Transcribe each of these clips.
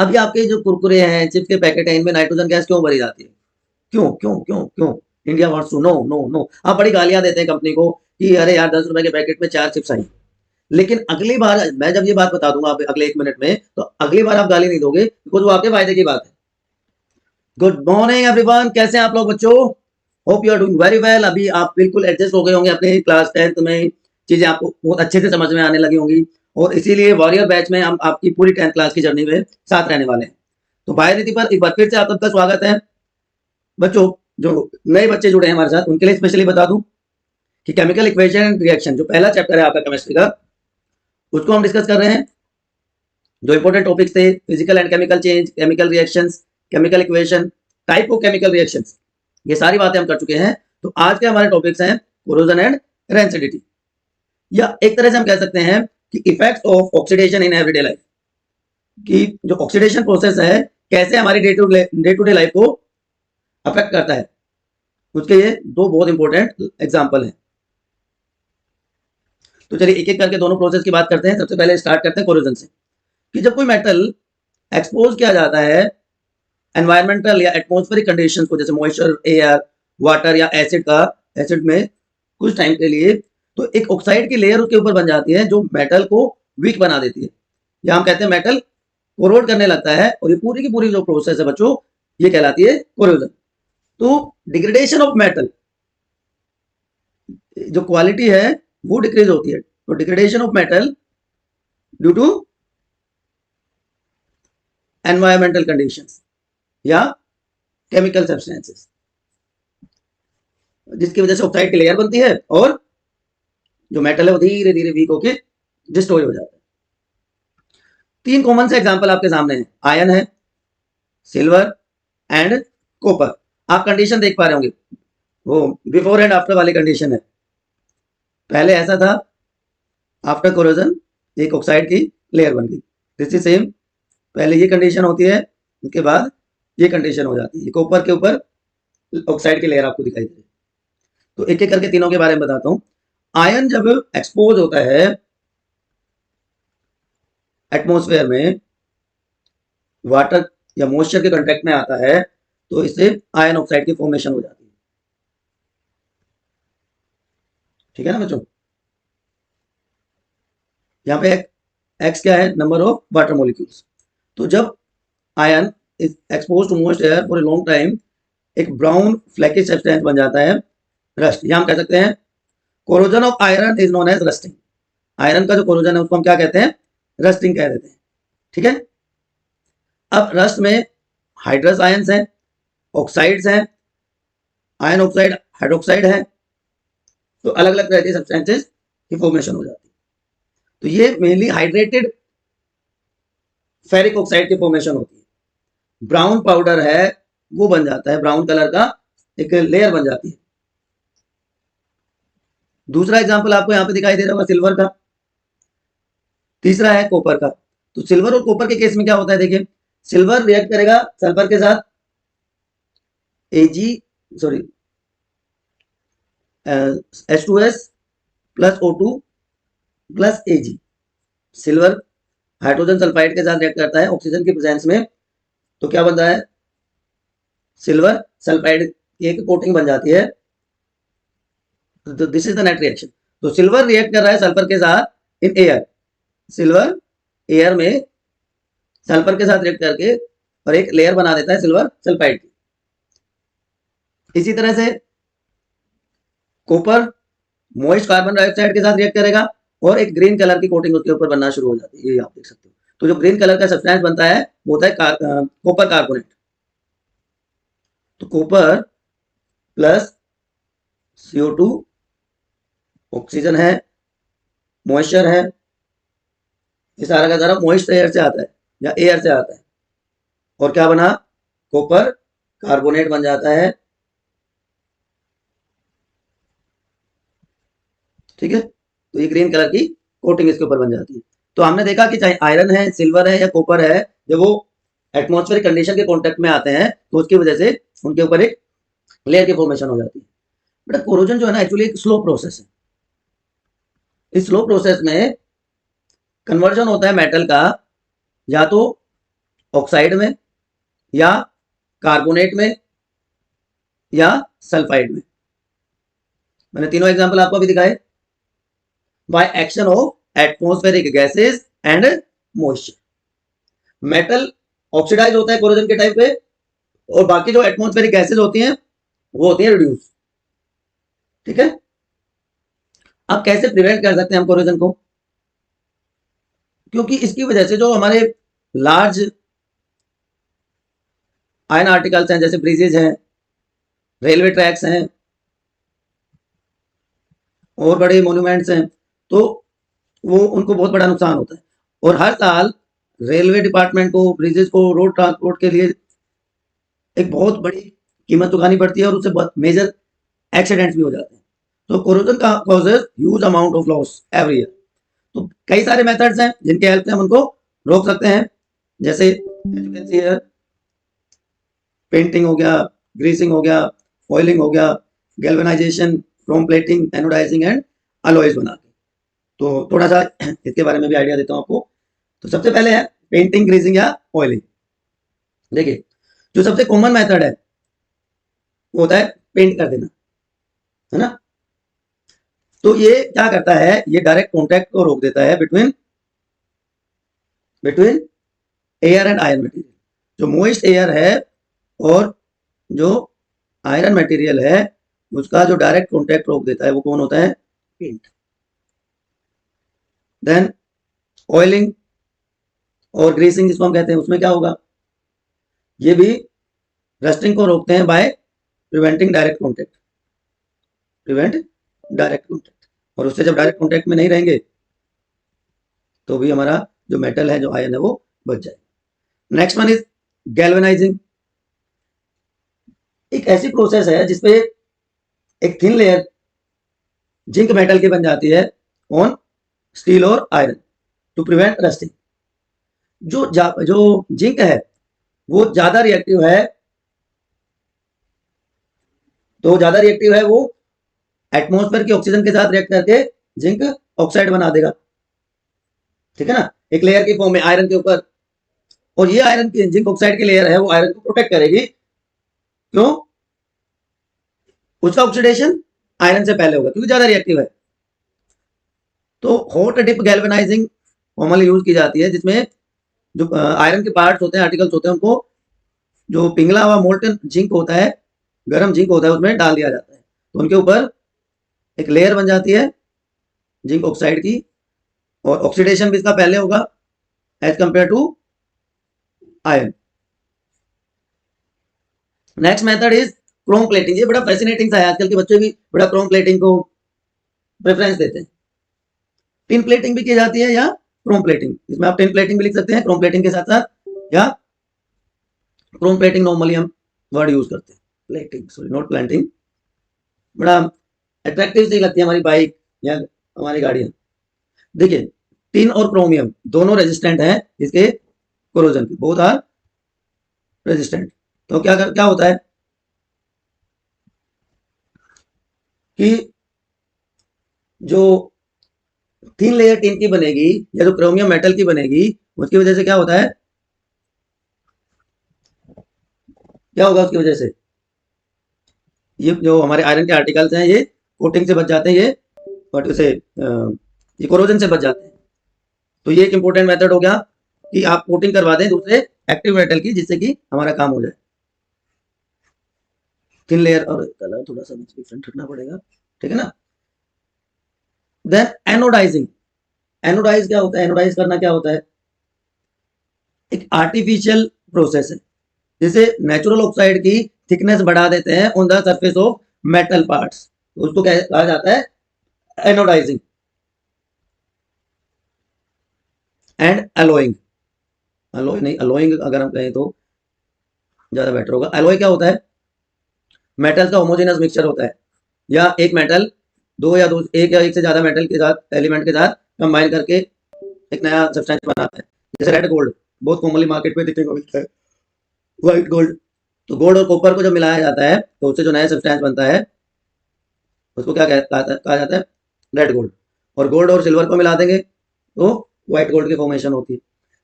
अब ये आपके जो कुरकुरे हैं, चिप्स के पैकेट हैं, इनमें नाइट्रोजन गैस क्यों भरी जाती है? क्यों क्यों क्यों क्यों? India wants to know know know. आप बड़ी गालियां देते हैं कंपनी को कि अरे यार 10 रुपए के पैकेट में 4 चिप्स आई, लेकिन अगली बार मैं जब ये बात बता दूंगा अगले 1 मिनट में, तो अगली बार आप गाली नहीं दोगे, बिकॉज वो आपके फायदे की बात है। गुड मॉर्निंग एवरीवन, कैसे हैं आप लोग बच्चों? Hope you are doing very well. अभी आप बिल्कुल एडजस्ट हो गए होंगे अपने क्लास 10th में, चीजें आपको बहुत अच्छे से समझ में आने लगी होंगी, और इसीलिए वॉरियर बैच में हम आपकी पूरी 10th क्लास की जर्नी में साथ रहने वाले हैं। तो बाय रीति पर एक बार फिर से आप सबका स्वागत है बच्चों। जो नए बच्चे जुड़े हैं हमारे साथ, उनके लिए स्पेशली बता दूं कि केमिकल इक्वेशन एंड रिएक्शन जो पहला चैप्टर है आपका केमिस्ट्री का, उसको हम डिस्कस कर रहे हैं। जो इंपॉर्टेंट टॉपिक्स थे, physical and chemical change, chemical reactions, chemical equation, type of chemical reactions, ये सारी बातें हम कर चुके हैं। तो आज के हमारे टॉपिक्स हैं कोरोजन एंड रेंसिडिटी, या एक तरह से हम कह सकते हैं कि effects of oxidation in everyday life, कि जो ऑक्सीडेशन प्रोसेस है कैसे हमारी डे टू डे लाइफ को अफेक्ट करता है, उसके ये दो बहुत इंपॉर्टेंट एग्जांपल हैं। तो चलिए एक एक करके दोनों प्रोसेस की बात करते हैं। सबसे पहले स्टार्ट करते हैं कोरोजन से, कि जब कोई मेटल एक्सपोज किया जाता है एनवायरमेंटल या एटमॉस्फेरिक कंडीशंस को, जैसे मॉइस्चर, एयर, वाटर या एसिड में कुछ टाइम के लिए, तो एक ऑक्साइड की लेयर उसके ऊपर बन जाती है जो मेटल को वीक बना देती है, या हम कहते हैं मेटल कोरोड करने लगता है। और ये पूरी की पूरी जो प्रोसेस है बच्चों, ये कहलाती है कोरोजन। तो डिग्रेडेशन ऑफ मेटल, जो क्वालिटी है वो डिक्रीज होती है। तो degradation of metal due to environmental conditions या केमिकल सब्सटेंसेस, जिसकी वजह से ऑक्साइड की लेयर बनती है और जो मेटल है वो धीरे धीरे वीक होकर डिस्ट्रॉय हो जाता है। तीन कॉमन से एग्जांपल आपके सामने हैं, आयरन है, सिल्वर एंड कॉपर। आप कंडीशन देख पा रहे होंगे, वो बिफोर एंड आफ्टर वाली कंडीशन है। पहले ऐसा था, आफ्टर कोरोजन एक ऑक्साइड की लेयर बन गई। दिस इज सेम, पहले ये कंडीशन होती है, उसके बाद ये कंडीशन हो जाती है, कॉपर के ऊपर ऑक्साइड की लेयर आपको दिखाई दे रही है। तो एक एक करके तीनों के बारे में बताता हूं। आयरन जब एक्सपोज होता है एटमॉस्फेयर में, वाटर या मॉइस्चर के कांटेक्ट में आता है, तो इससे आयरन ऑक्साइड की फॉर्मेशन हो जाती है। ठीक है ना बच्चों? यहाँ पे एक्स क्या है, नंबर ऑफ वाटर मॉलिक्यूल्स। तो जब iron is expose to moist air for a long time, एक ब्राउन फ्लैकिश सब्सटेंस बन जाता है, रस्ट। यहां हम कह सकते हैं corrosion of iron is known as rusting. Iron का जो कोरोजन है उसको हम क्या कहते हैं, रस्टिंग कह देते हैं। ठीक है। अब रस्ट में हाइड्रस आयंस हैं, ऑक्साइड्स हैं, आयन ऑक्साइड, हाइड्रोक्साइड है, तो अलग अलग तरह के सब्सटेंसेस की फॉर्मेशन हो जाती है। तो ये मेनली हाइड्रेटेड फेरिक ऑक्साइड की फॉर्मेशन होती है। ब्राउन पाउडर है वो बन जाता है, ब्राउन कलर का एक लेयर बन जाती है। दूसरा एग्जांपल आपको यहाँ पे दिखाई दे रहा होगा सिल्वर का। तीसरा है कॉपर का। तो सिल्वर और कॉपर के केस में क्या होता है, देखिए, सिल्वर रिएक्ट करेगा सल्फर के साथ, sorry H2S plus O2 plus Ag। Silver hydrogen sulphide के साथ रिएक्ट करता है ऑक्सीजन की प्रेजेंस में, तो क्या बन रहा है, सिल्वर सल्फाइड की एक कोटिंग बन जाती है। तो this is the net reaction. तो सिल्वर रिएक्ट कर रहा है सल्फर के साथ इन एयर, सिल्वर एयर में सल्फर के साथ रिएक्ट करके और एक लेयर बना देता है सिल्वर सल्फाइड की। इसी तरह से कॉपर मॉइस्ट कार्बन डाइऑक्साइड के साथ रिएक्ट करेगा और एक ग्रीन कलर की कोटिंग उसके ऊपर बनना शुरू हो जाती है, ये आप देख सकते हो। तो जो ग्रीन कलर का सब्सटेंस बनता है वो होता है कॉपर कार्बोनेट। तो कॉपर प्लस CO2, ऑक्सीजन है, मॉइस्चर है, ये सारा का सारा मॉइस्ट एयर से आता है या एयर से आता है, और क्या बना, कॉपर कार्बोनेट बन जाता है। ठीक है। तो ये ग्रीन कलर की कोटिंग इसके ऊपर बन जाती है। तो हमने देखा कि चाहे आयरन है, सिल्वर है या कॉपर है, जब वो एटमॉस्फेरिक कंडीशन के कांटेक्ट में आते हैं तो उसकी वजह से उनके ऊपर एक लेयर की फॉर्मेशन हो जाती है। बेटा कोरोजन जो है ना, एक्चुअली एक स्लो प्रोसेस है। इस स्लो प्रोसेस में कन्वर्जन होता है मेटल का, या तो ऑक्साइड में, या कार्बोनेट में, या सल्फाइड में। मैंने तीनों एग्जांपल आपको अभी दिखाए। By action of atmospheric gases and moisture. Metal oxidise होता है कोरोजन के टाइम पे, और बाकी जो एटमॉस्फेरिक गैसेस होती हैं वो होती है रिड्यूस। ठीक है। अब कैसे प्रिवेंट कर सकते हैं हम कोरोजन को? क्योंकि इसकी वजह से जो हमारे लार्ज आयन आर्टिकल्स हैं, जैसे ब्रिजेज हैं, रेलवे ट्रैक्स हैं, और बड़े मोन्यूमेंट्स हैं, तो वो उनको बहुत बड़ा नुकसान होता है। और हर साल रेलवे डिपार्टमेंट को, ब्रिजेज को, रोड ट्रांसपोर्ट के लिए एक बहुत बड़ी कीमत चुकानी पड़ती है, और उससे बहुत मेजर एक्सीडेंट्स भी हो जाते हैं। तो कोरोजन का causes huge amount of loss every year. तो कई सारे मेथड्स हैं जिनके हेल्प से हम उनको रोक सकते हैं, जैसे पेंटिंग हो गया, ग्रीसिंग हो गया, फॉइलिंग हो गया, galvanization, chrome plating, anodizing and alloys बना के। तो थोड़ा सा इसके बारे में भी आइडिया देता हूँ आपको। तो सबसे पहले है पेंटिंग, ग्रीसिंग या ऑयलिंग। देखिए, जो सबसे कॉमन मेथड है वो होता है पेंट कर देना, है ना। तो ये क्या करता है, ये डायरेक्ट कॉन्टैक्ट को रोक देता है between air and iron material. जो मोइस्ट एयर है और जो आयरन मटेरियल है, उसका जो डायरेक्ट कॉन्टैक्ट रोक देता है वो कौन होता है? पेंट। देन ऑयलिंग और ग्रीसिंग जिसको हम कहते हैं, उसमें क्या होगा? ये भी रस्टिंग को रोकते हैं by preventing direct contact, prevent direct contact. और उससे जब डायरेक्ट कॉन्टैक्ट में नहीं रहेंगे तो भी हमारा जो मेटल है, जो आयन है, वो बच जाएगा। Next one is galvanising. एक ऐसी प्रोसेस है जिसपे एक थिन लेयर जिंक मेटल की बन जाती है ऑन स्टील और आयरन टू प्रिवेंट रस्टिंग। जो जिंक है वो ज्यादा रिएक्टिव है, तो ज्यादा रिएक्टिव है, वो एटमॉस्फेयर के ऑक्सीजन के साथ रिएक्ट करके जिंक ऑक्साइड बना देगा। ठीक है ना, एक लेयर की फॉर्म में आयरन के ऊपर। और ये आयरन की जिंक ऑक्साइड की लेयर है, वो आयरन को प्रोटेक्ट करेगी। क्यों? उसका ऑक्सीडेशन आयरन से पहले होगा क्योंकि ज्यादा रिएक्टिव है। तो hot dip galvanizing commonly use की जाती है, जिसमें जो आयरन के पार्ट्स होते हैं, आर्टिकल्स होते हैं, उनको जो पिघला हुआ मोल्टन जिंक होता है, गर्म जिंक होता है, उसमें डाल दिया जाता है। तो उनके ऊपर एक लेयर बन जाती है जिंक ऑक्साइड की, और ऑक्सीडेशन भी इसका पहले होगा as compare to iron. Next method is chrome plating. ये बड़ा फैसिनेटिंग सा है, आजकल के बच्चे भी बड़ा क्रोम प्लेटिंग को प्रेफरेंस देते हैं। टिन प्लेटिंग भी की जाती है या क्रोम प्लेटिंग, इसमें आप टिन प्लेटिंग भी लिख सकते हैं क्रोम प्लेटिंग के साथ साथ, या क्रोम प्लेटिंग नॉर्मली हम वर्ड यूज करते हैं, प्लेटिंग सॉरी नॉट प्लेटिंग। बड़ा अट्रैक्टिव सी लगती है हमारी बाइक या हमारी गाड़ियां। देखिए, टिन और क्रोमियम दोनों रेजिस्टेंट हैं इसके कोरोजन की, बोथ आर रेजिस्टेंट। तो क्या होता है कि जो थिन लेयर टिन की बनेगी या जो क्रोमियम मेटल की बनेगी, उसकी वजह से क्या होता है, क्या होगा उसकी वजह से? ये जो हमारे आयरन के आर्टिकल्स हैं, ये कोटिंग से बच जाते हैं, ये व्हाट यू से, ये कोरोजन से बच जाते हैं। तो ये एक इंपॉर्टेंट मेथड हो गया कि आप कोटिंग करवा दें दूसरे एक्टिव मेटल की, जिससे कि हमारा काम हो जाए। थिन लेयर और कलर थोड़ा सा डिफरेंट रखना पड़ेगा, ठीक है ना। Then anodising. एनोडाइज क्या होता है? एनोडाइज करना क्या होता है? एक आर्टिफिशियल प्रोसेस है, जिसे नेचुरल ऑक्साइड की थिकनेस बढ़ा देते हैं on the surface of metal parts, उसको कहा जाता है एनोडाइजिंग। एंड अलोइंग, अलोय नहीं, अलोइंग अगर हम कहें तो ज्यादा बेटर होगा। अलोय क्या होता है? मेटल का होमोजेनस मिक्सचर होता है, या एक मेटल एक या एक से ज्यादा मेटल के साथ, एलिमेंट के साथ कंबाइन करके एक नया सब्सटेंस बनाता है। जैसे रेड गोल्ड बहुत कॉमनली मार्केट में देखने को मिलता है, व्हाइट गोल्ड। तो गोल्ड और कॉपर को जब मिलाया जाता है तो उससे जो नया सब्सटेंस बनता है उसको क्या कहा जाता है? Red gold. और गोल्ड और सिल्वर को मिला देंगे तो व्हाइट गोल्ड की फॉर्मेशन होती है।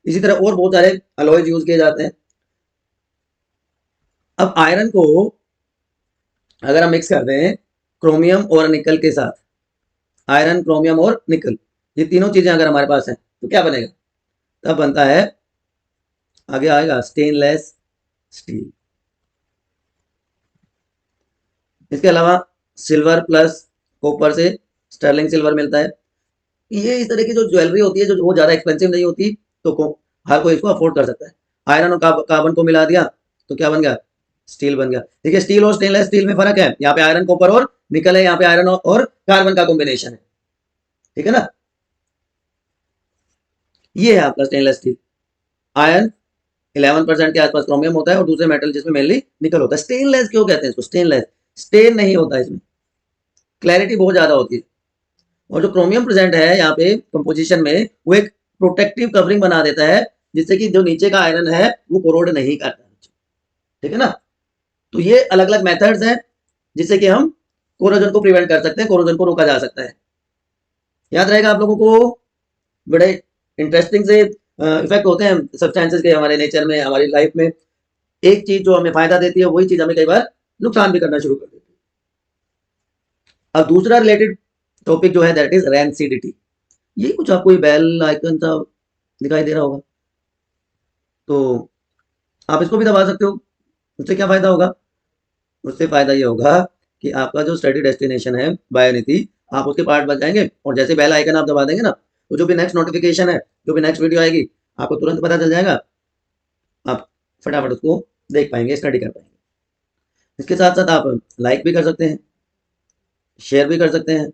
इसी तरह और बहुत सारे अलॉयज यूज किए जाते हैं। अब आयरन को अगर हम मिक्स करते हैं क्रोमियम और निकल के साथ, आयरन क्रोमियम और निकल, ये तीनों चीजें अगर हमारे पास हैं तो क्या बनेगा? तब बनता है, आगे आएगा, स्टेनलेस स्टील। इसके अलावा सिल्वर प्लस कॉपर से स्टर्लिंग सिल्वर मिलता है। ये इस तरह की जो ज्वेलरी होती है जो वो ज़्यादा एक्सपेंसिव नहीं होती, तो हर कोई इसको अफोर्ड कर सकता है। आयरन और कार्बन को मिला दिया तो क्या बन गया? स्टील बन गया। देखिए स्टील और स्टेनलेस स्टील में फर्क है, यहाँ पे आयरन कॉपर और निकल है, यहाँ पे आयरन और कार्बन का कॉम्बिनेशन है, ठीक है ना। ये है आपका स्टेनलेस स्टील। आयरन 11% के आसपास क्रोमियम होता है और दूसरे मेटल जिसमें मेनली निकल होता है। स्टेनलेस क्यों कहते हैं इसको? स्टेनलेस, स्टेन नहीं होता इसमें, क्लैरिटी बहुत ज्यादा होती है। और जो क्रोमियम प्रेजेंट है यहाँ पे कंपोजिशन में, वो एक प्रोटेक्टिव कवरिंग बना देता है जिससे कि जो नीचे का आयरन है वो कोरोड नहीं करता, ठीक है ना। तो ये अलग अलग मेथड्स हैं जिससे कि हम कोरोजन को प्रिवेंट कर सकते हैं, कोरोजन को रोका जा सकता है। याद रहेगा आप लोगों को, बड़े इंटरेस्टिंग से इफेक्ट होते हैं सब्सटेंसेस के हमारे नेचर में, हमारी लाइफ में। एक चीज जो हमें फायदा देती है वही चीज हमें कई बार नुकसान भी करना शुरू कर देती है। अब दूसरा रिलेटेड टॉपिक जो है दैट इज रैंसिडिटी। ये कुछ आपको ये बेल आइकन सा दिखाई दे रहा होगा, तो आप इसको भी दबा सकते हो। उससे क्या फायदा होगा? उससे फायदा ये होगा कि आपका जो स्टडी डेस्टिनेशन है बायोनीति, आप उसके पार्ट बन जाएंगे, और जैसे बेल आइकन आप दबा देंगे ना, तो जो भी नेक्स्ट नोटिफिकेशन है, जो भी नेक्स्ट वीडियो आएगी, आपको तुरंत पता चल जाएगा, आप फटाफट उसको देख पाएंगे, स्टडी कर पाएंगे। इसके साथ साथ आप लाइक भी कर सकते हैं, शेयर भी कर सकते हैं,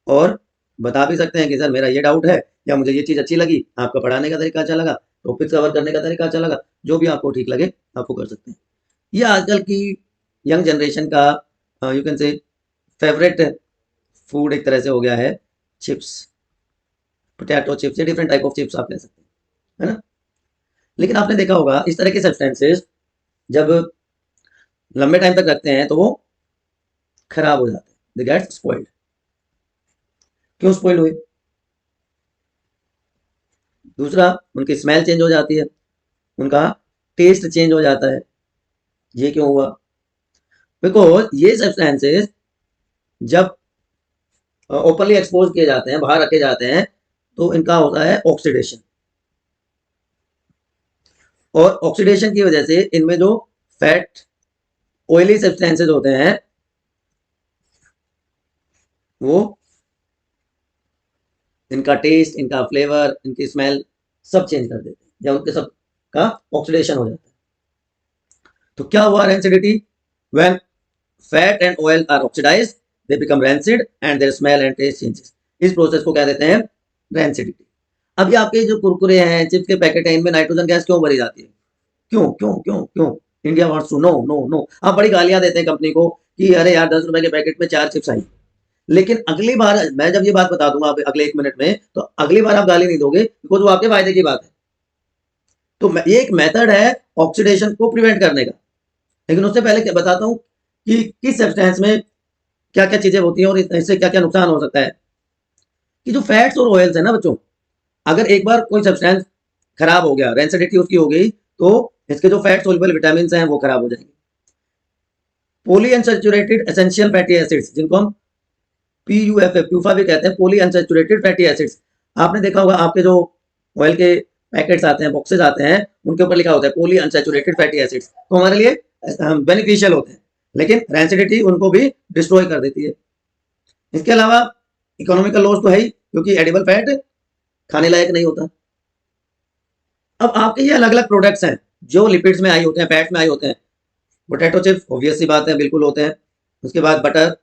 और बता भी सकते हैं कि सर मेरा ये डाउट है, या मुझे ये चीज़ अच्छी लगी, आपका पढ़ाने का तरीका अच्छा लगा, टॉपिक कवर करने का तरीका अच्छा लगा, जो भी आपको ठीक लगे आपको कर सकते हैं। ये आजकल की यंग जनरेशन का you can say favourite food एक तरह से हो गया है, चिप्स, पोटैटो चिप्स या डिफरेंट टाइप ऑफ चिप्स आप कह सकते हैं, है ना। लेकिन आपने देखा होगा इस तरह के सब्सटेंसेस जब लंबे टाइम तक रखते हैं तो वो खराब हो जाते हैं, दे गेट स्पॉइल्ड। क्यों स्पॉइल हुए? दूसरा, उनकी स्मेल चेंज हो जाती है, उनका टेस्ट चेंज हो जाता है। ये क्यों हुआ? बिकॉज ये सब्सटेंसेस जब ओपनली एक्सपोज किए जाते हैं, बाहर रखे जाते हैं, तो इनका होता है ऑक्सीडेशन, और ऑक्सीडेशन की वजह से इनमें जो फैट ऑयली सब्सटेंसेस होते हैं वो, इनका टेस्ट, इनका फ्लेवर, इनकी स्मेल सब चेंज कर देते हैं जब उनके सब का ऑक्सीडेशन हो जाता है। तो क्या हुआ rancidity? When fat and oil are oxidised they become rancid and their smell and taste changes. इस प्रोसेस को क्या देते हैं? रैंसिडिटी। अब ये आपके जो कुरकुरे हैं, चिप्स के पैकेट हैं, इनमें नाइट्रोजन गैस क्यों भरी जाती है? क्यों क्यों क्यों क्यों? India wants to know know know. आप बड़ी गालियां देते हैं कंपनी को कि अरे यार 10 रुपए के पैकेट में 4 चिप्स आई, लेकिन अगली बार मैं जब ये बात बता दूंगा आप अगले 1 मिनट में, तो अगली बार आप गाली नहीं दोगे, बिकॉज वो आपके फायदे की बात है। तो ये एक मेथड है ऑक्सीडेशन को प्रिवेंट करने का। लेकिन उससे पहले क्या बताता हूँ कि किस सब्सटेंस में क्या क्या चीजें होती हैं और इससे क्या क्या नुकसान हो सकता है। कि जो फैट्स और ऑयल्स है ना बच्चों, अगर एक बार कोई सब्सटेंस खराब हो गया, रेंसिडिटी उसकी हो गई, तो इसके जो फैट सोल्युबल विटामिन हैं वो खराब हो जाएंगे। Poly unsaturated essential fatty acids, जिनको हम PUFA प्यूफा भी कहते हैं, पॉली अनसैचुरेटेड फैटी एसिड्स। आपने देखा होगा आपके जो ऑयल के पैकेट्स आते हैं, बॉक्सेस आते हैं, उनके ऊपर लिखा होता है पॉली अनसैचुरेटेड फैटी एसिड्स, तो हमारे लिए बेनिफिशियल होते हैं, लेकिन रैंसिडिटी उनको भी डिस्ट्रॉय कर देती है। इसके अलावा इकोनॉमिकल लॉस तो है ही, क्योंकि एडिबल फैट खाने लायक नहीं होता। अब आपके ये अलग अलग प्रोडक्ट्स हैं जो लिपिड्स में आई होते हैं, फैट्स में आई होते हैं। पोटैटो चिप्स ऑब्वियस सी बात है, बिल्कुल होते हैं। उसके बाद बटर,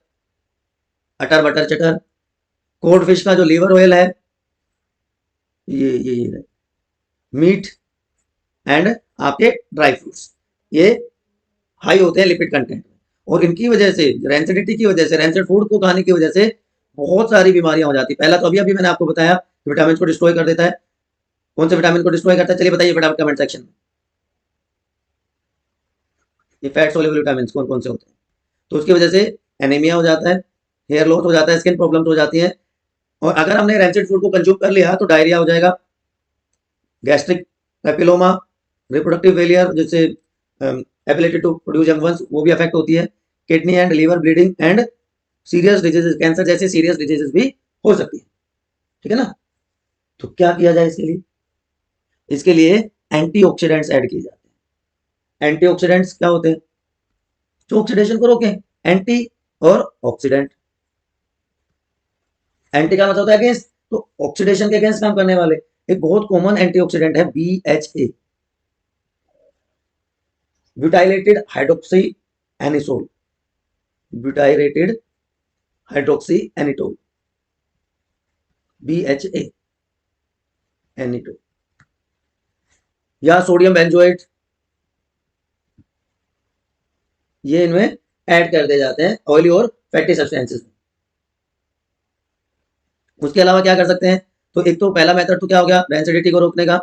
अटर बटर चटर, कोड फिश का जो लीवर ऑयल है, ये मीट एंड आपके ड्राई फ्रूट्स, ये हाई होते हैं लिपिड कंटेंट, और इनकी वजह से, रैंसिडिटी की वजह से, रैंसिड फूड को खाने की वजह से बहुत सारी बीमारियां हो जाती है। पहला तो अभी अभी मैंने आपको बताया विटामिन को डिस्ट्रॉय कर देता है। कौन से विटामिन को डिस्ट्रॉय करता है? चलिए बताइए फटाफट कमेंट सेक्शन में। ये फैट सोल्युबल विटामिन कौन कौन से होते हैं? तो उसकी वजह से एनीमिया हो जाता है, हेयर लॉस हो जाता है, स्किन प्रॉब्लम हो जाती है, और अगर हमने रैंसिड फूड को कंज्यूम कर लिया तो डायरिया हो जाएगा, गैस्ट्रिक पेपिलोमा, रिप्रोडक्टिव फेलियर जैसे ability to produce young ones वो भी अफेक्ट होती है, kidney and liver bleeding and serious diseases, cancer जैसे सीरियस डिजीजेस भी हो सकती है। ठीक है ना। तो क्या किया जाए इसके लिए? इसके लिए एंटीऑक्सीडेंट्स ऐड किए जाते हैं। एंटीऑक्सीडेंट्स क्या होते हैं? जो ऑक्सीडेशन को रोकें। एंटी और ऑक्सीडेंट, एंटी का मतलब होता है अगेंस्ट, तो ऑक्सीडेशन के अगेंस्ट काम करने वाले। एक बहुत कॉमन एंटीऑक्सीडेंट है BHA, butylated hydroxy anisole, butylated hydroxy anisole, BHA anisole, या सोडियम बेंजोएट, ये इनमें ऐड कर दिए जाते हैं ऑयली और फैटी सब्सटेंसेस में। उसके अलावा क्या कर सकते हैं? तो एक तो पहला मेथड तो क्या हो गया, रेंसिडिटी को रोकने का।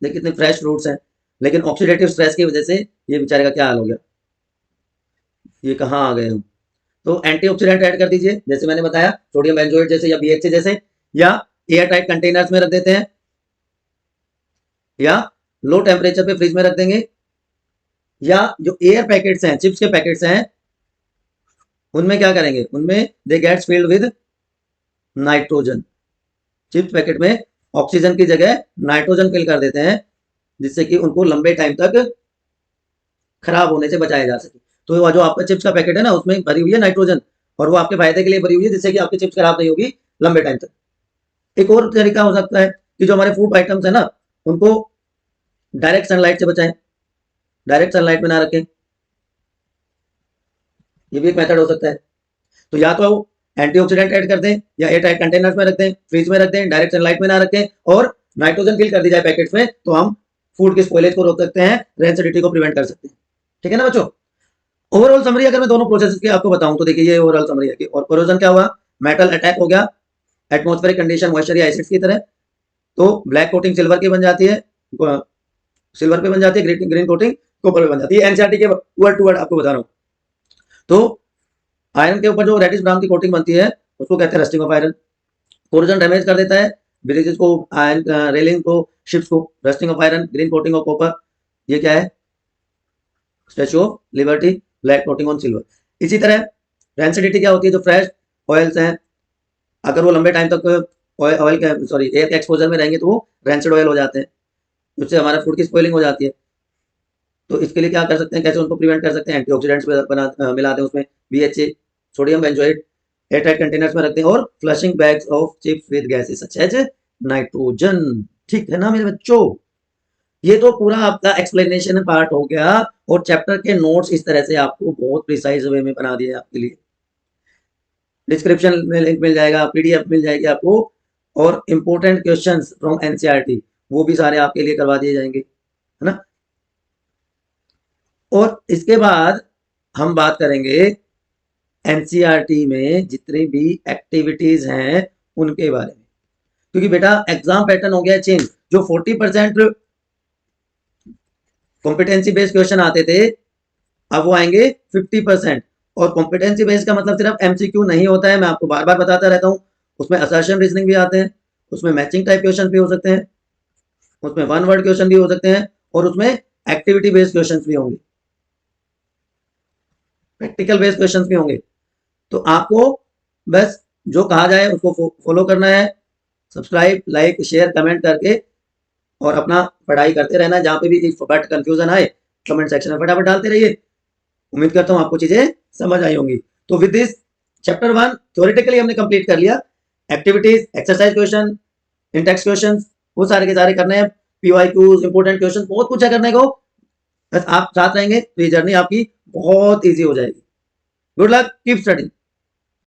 देखिए कितने फ्रेश फ्रूट्स हैं, लेकिन ऑक्सीडेटिव स्ट्रेस की वजह से ये बेचारे का क्या हाल हो गया, ये कहाँ आ गए हम। तो एंटीऑक्सीडेंट ऐड कर दीजिए, जैसे मैंने बताया सोडियम बेंजोएट जैसे या BHA जैसे, या एयर टाइट कंटेनर्स में रख देते हैं, या लो टेम्परेचर पे फ्रिज में रख देंगे, या जो एयर पैकेट्स हैं, चिप्स के पैकेट्स हैं, उनमें क्या करेंगे, उनमें they gets filled with nitrogen. Chips packet में ऑक्सीजन की जगह नाइट्रोजन फिल कर देते हैं, जिससे कि उनको लंबे टाइम तक खराब होने से बचाया जा सके। तो वो जो आपका चिप्स का पैकेट है ना, उसमें भरी हुई है नाइट्रोजन, और वो आपके फायदे के लिए भरी हुई है, जिससे कि आपकी चिप्स खराब नहीं होगी लंबे टाइम तक। एक और तरीका हो सकता है कि जो हमारे फूड आइटम्स है ना, उनको डायरेक्ट सनलाइट से बचाएं, डायरेक्ट सनलाइट में ना रखें, ये भी एक मेथड हो सकता है। तो या तो एंटीऑक्सीडेंट ऐड कर दें, या एयर टाइट कंटेनर्स में रख दें, फ्रिज में रख दें, डायरेक्ट सनलाइट में ना रखें, और नाइट्रोजन फिल कर दी जाए पैकेट्स में, तो हम फूड के स्पॉइलेज को रोक सकते हैं, रेंसिडिटी को प्रिवेंट कर सकते हैं। ठीक है ना बच्चों। ओवरऑल समरी अगर मैं दोनों प्रोसेस की आपको बताऊं तो देखिए ये ओवरऑल समरी है कि, और कोरोजन क्या हुआ, मेटल अटैक हो गया एटमॉस्फेरिक कंडीशन मॉइस्चर या एसिड्स की तरह, तो ब्लैक कोटिंग सिल्वर की बन जाती है, सिल्वर पे बन जाती है, ग्रीन कोटिंग कॉपर पे बन जाती है। एनसीईआरटी के वर्ड टू वर्ड आपको बता रहा हूँ। तो आयरन के ऊपर जो रेडिश ब्राउन की कोटिंग बनती है उसको कहते हैं rusting of iron. Corrosion damage कर देता है ब्रिजेस को, आयरन रेलिंग को, शिप्स को। Rusting of iron, green coating of copper, ये क्या है, statue of liberty, black coating on silver. इसी तरह रेंसिडिटी क्या होती है, जो फ्रेश ऑयल्स हैं अगर वो लंबे टाइम तक ऑयल के सॉरी एयर के एक्सपोजर में रहेंगे तो वो रेंसिड ऑयल हो जाते हैं, उससे हमारा फूड की स्पॉइलिंग हो जाती है। तो इसके लिए क्या कर सकते हैं, कैसे उनको प्रिवेंट कर सकते हैं, एंटीऑक्सीडेंट्स बना मिला दें उसमें, BHA, sodium benzoate, airtight containers में रखते हैं, और flushing bags of chips with gases such as nitrogen. ठीक है ना मेरे बच्चों। ये तो पूरा आपका एक्सप्लेनेशन पार्ट हो गया, और चैप्टर के नोट्स इस तरह से आपको बहुत प्रिसाइज वे में बना दिए आपके लिए। डिस्क्रिप्शन में लिंक मिल जाएगा, PDF मिल जाएगी आपको, और इंपॉर्टेंट क्वेश्चंस फ्रॉम एनसीईआरटी वो भी सारे आपके लिए करवा दिए जाएंगे, है ना। और इसके बाद हम बात करेंगे एनसीईआरटी में जितनी भी एक्टिविटीज हैं उनके बारे में, क्योंकि बेटा एग्जाम पैटर्न हो गया चेंज। जो 40% कॉम्पिटेंसी बेस्ड क्वेश्चन आते थे, अब वो आएंगे 50%। और कॉम्पिटेंसी बेस्ड का मतलब सिर्फ MCQ नहीं होता है, मैं आपको बार बार बताता रहता हूँ। उसमें असर्शन रीजनिंग भी आते हैं, उसमें मैचिंग टाइप क्वेश्चन भी हो सकते हैं, उसमें वन वर्ड क्वेश्चन भी हो सकते हैं, और उसमें एक्टिविटी बेस्ड क्वेश्चन भी होंगे, प्रैक्टिकल बेस्ड क्वेश्चन भी होंगे। तो आपको बस जो कहा जाए उसको फॉलो करना है, सब्सक्राइब, लाइक, शेयर, कमेंट करके, और अपना पढ़ाई करते रहना है। जहाँ पे भी बट कंफ्यूजन आए कमेंट सेक्शन में फटाफट डालते रहिए। उम्मीद करता हूँ आपको चीजें समझ आई होंगी। तो विद दिस चैप्टर 1 थ्योरेटिकली हमने कंप्लीट कर लिया। Activities, exercise question, Intex question, वो सारे के सारे करने हैं। PYQs, इंपोर्टेंट क्वेश्चन, बहुत कुछ है करने को। बस आप साथ रहेंगे तो ये जर्नी आपकी बहुत ईजी हो जाएगी। Good luck, keep studying.